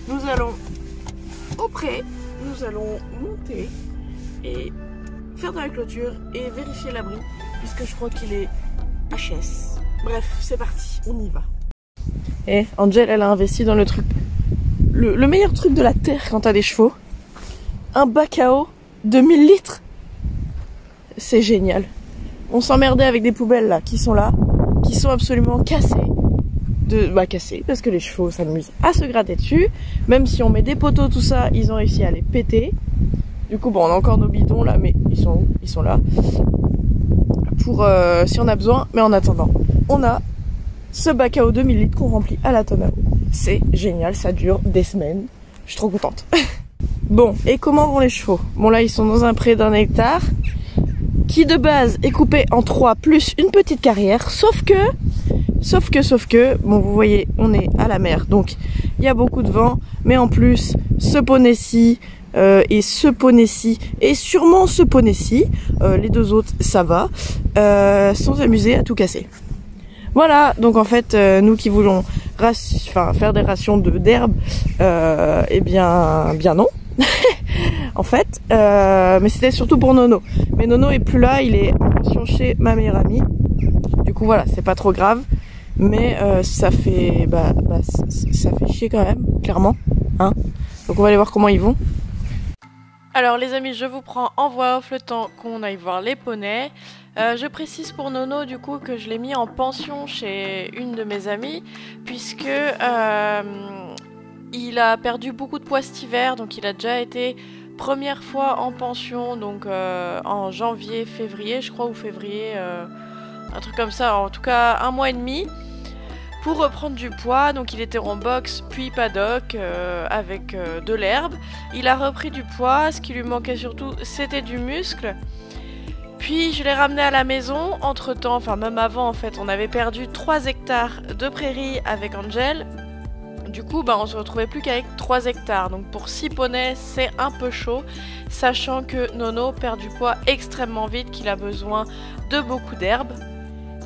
Nous allons au pré, nous allons monter et faire de la clôture et vérifier l'abri puisque je crois qu'il est HS. Bref, c'est parti, on y va. Et Angel, elle a investi dans le truc, le meilleur truc de la terre quand t'as des chevaux. Un bac à eau de 1000 litres. C'est génial. On s'emmerdait avec des poubelles là, qui sont absolument cassées. Cassées, parce que les chevaux s'amusent à se gratter dessus. Même si on met des poteaux, tout ça, ils ont réussi à les péter. Du coup, bon, on a encore nos bidons là, mais ils sont où? Ils sont là. Pour si on a besoin. Mais en attendant, on a ce bac à eau de 1000 litres qu'on remplit à la tonne à eau. C'est génial, ça dure des semaines. Je suis trop contente. Bon, et comment vont les chevaux? Bon, là, ils sont dans un pré d'1 hectare qui de base est coupé en 3 plus une petite carrière, sauf que, bon, vous voyez, on est à la mer, donc il y a beaucoup de vent, mais en plus, ce poney-ci et ce poney-ci, et sûrement ce poney-ci, les deux autres, ça va, sont amusés à tout casser. Voilà, donc en fait, nous qui voulons faire des rations d'herbe, eh bien non. En fait, mais c'était surtout pour Nono. Mais Nono est plus là, il est en pension chez ma meilleure amie. Du coup voilà, c'est pas trop grave, mais ça fait ça fait chier quand même, clairement. Hein, donc on va aller voir comment ils vont. Alors les amis, je vous prends en voix off le temps qu'on aille voir les poneys. Je précise pour Nono du coup que je l'ai mis en pension chez une de mes amies, puisque il a perdu beaucoup de poids cet hiver, donc il a déjà été première fois en pension, donc en janvier, février je crois, ou février, un truc comme ça, en tout cas 1 mois et demi, pour reprendre du poids. Donc il était en box puis paddock avec de l'herbe. Il a repris du poids, ce qui lui manquait surtout c'était du muscle. Puis je l'ai ramené à la maison, entre temps, enfin même avant en fait, on avait perdu 3 hectares de prairie avec Angel. Du coup, on se retrouvait plus qu'avec 3 hectares. Donc pour 6 poneys, c'est un peu chaud, sachant que Nono perd du poids extrêmement vite, qu'il a besoin de beaucoup d'herbe.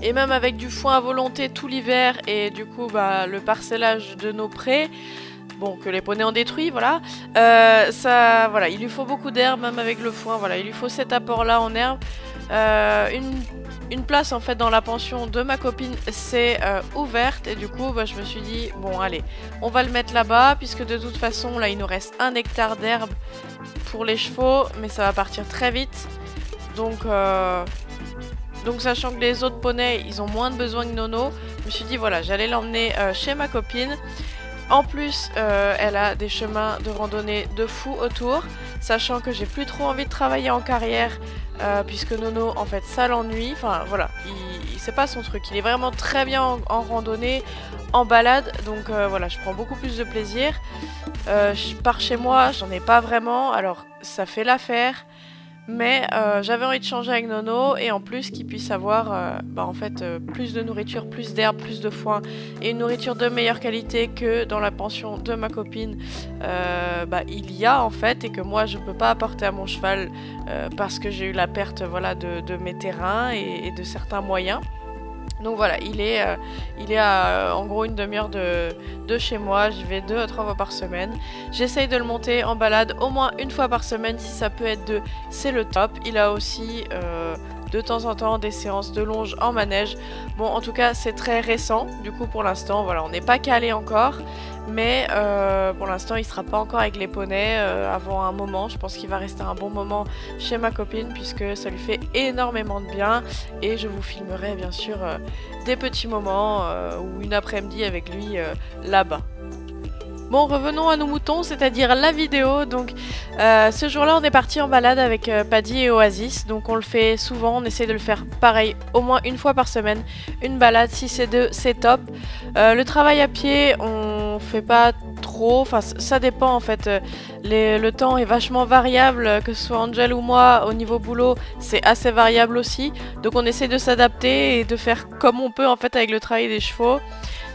Et même avec du foin à volonté tout l'hiver et du coup le parcellage de nos prés, bon, que les poneys ont détruit, voilà, voilà, il lui faut beaucoup d'herbe, même avec le foin, voilà, il lui faut cet apport là en herbe. Une place en fait dans la pension de ma copine c'est ouverte, et du coup je me suis dit bon allez, on va le mettre là-bas, puisque de toute façon là il nous reste 1 hectare d'herbe pour les chevaux, mais ça va partir très vite, donc sachant que les autres poneys ils ont moins de besoin que Nono, je me suis dit voilà, j'allais l'emmener chez ma copine. En plus, elle a des chemins de randonnée de fou autour, sachant que j'ai plus trop envie de travailler en carrière, puisque Nono, en fait, ça l'ennuie. Enfin, voilà, c'est pas son truc. Il est vraiment très bien en randonnée, en balade, donc voilà, je prends beaucoup plus de plaisir. Je pars chez moi, j'en ai pas vraiment, alors ça fait l'affaire. Mais j'avais envie de changer avec Nono, et en plus qu'il puisse avoir en fait plus de nourriture, plus d'herbe, plus de foin et une nourriture de meilleure qualité que dans la pension de ma copine il y a en fait, et que moi je peux pas apporter à mon cheval parce que j'ai eu la perte de mes terrains et de certains moyens. Donc voilà, il est à en gros 1 demi-heure de chez moi, j'y vais 2 à 3 fois par semaine. J'essaye de le monter en balade au moins 1 fois par semaine, si ça peut être 2, c'est le top. Il a aussi de temps en temps des séances de longe en manège. Bon, en tout cas c'est très récent, du coup pour l'instant, voilà, on n'est pas calé encore. Mais pour l'instant il sera pas encore avec les poneys avant un moment. Je pense qu'il va rester un bon moment chez ma copine, puisque ça lui fait énormément de bien, et je vous filmerai bien sûr des petits moments ou une après-midi avec lui là-bas. Bon, revenons à nos moutons, c'est-à-dire la vidéo. Donc ce jour-là on est parti en balade avec Paddy et Oasis, donc on le fait souvent, on essaie de le faire pareil au moins 1 fois par semaine, une balade. Si c'est 2 c'est top. Le travail à pied on fait pas trop, enfin ça dépend en fait, le temps est vachement variable, que ce soit Angel ou moi. Au niveau boulot c'est assez variable aussi, donc on essaie de s'adapter et de faire comme on peut en fait avec le travail des chevaux.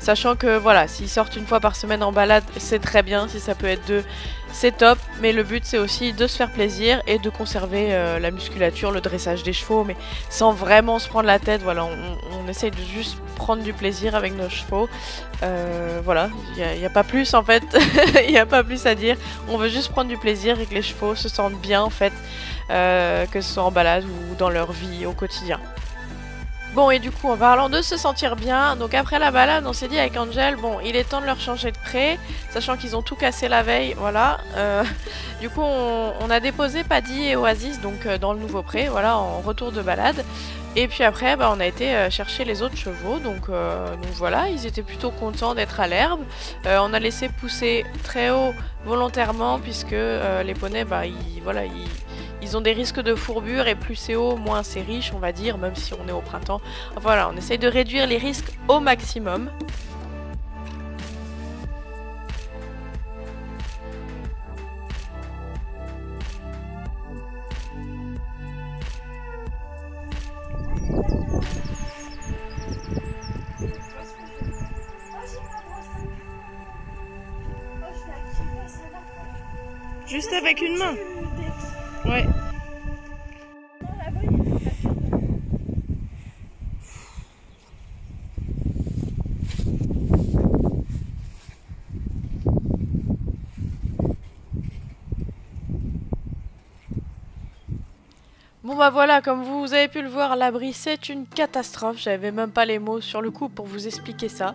Sachant que voilà, s'ils sortent 1 fois par semaine en balade, c'est très bien. Si ça peut être 2, c'est top, mais le but c'est aussi de se faire plaisir et de conserver la musculature, le dressage des chevaux, mais sans vraiment se prendre la tête. Voilà, on essaye de juste prendre du plaisir avec nos chevaux. Voilà, il n'y a pas plus en fait, il n'y a pas plus à dire. On veut juste prendre du plaisir et que les chevaux se sentent bien en fait, que ce soit en balade ou dans leur vie au quotidien. Bon, et du coup, en parlant de se sentir bien, donc après la balade, on s'est dit avec Angel, bon, il est temps de leur changer de pré, sachant qu'ils ont tout cassé la veille, voilà. Du coup, on a déposé Paddy et Oasis, donc dans le nouveau pré, voilà, en retour de balade. Et puis après, bah, on a été chercher les autres chevaux, donc voilà, ils étaient plutôt contents d'être à l'herbe. On a laissé pousser très haut volontairement, puisque les poneys, bah, ils ont des risques de fourbure et plus c'est haut, moins c'est riche, on va dire, même si on est au printemps. Voilà, on essaye de réduire les risques au maximum. Juste avec une main. Ouais. Bon bah voilà, comme vous avez pu le voir, l'abri c'est une catastrophe. J'avais même pas les mots sur le coup pour vous expliquer ça.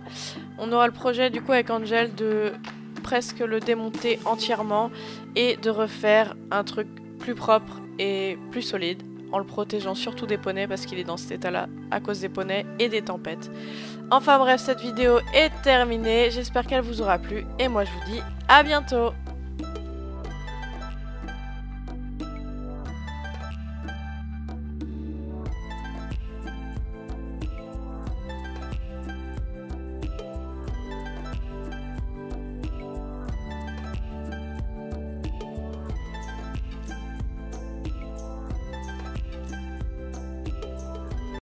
On aura le projet du coup avec Angel de presque le démonter entièrement et de refaire un truc plus propre et plus solide en le protégeant surtout des poneys parce qu'il est dans cet état là à cause des poneys et des tempêtes. Enfin bref, cette vidéo est terminée, j'espère qu'elle vous aura plu et moi je vous dis à bientôt.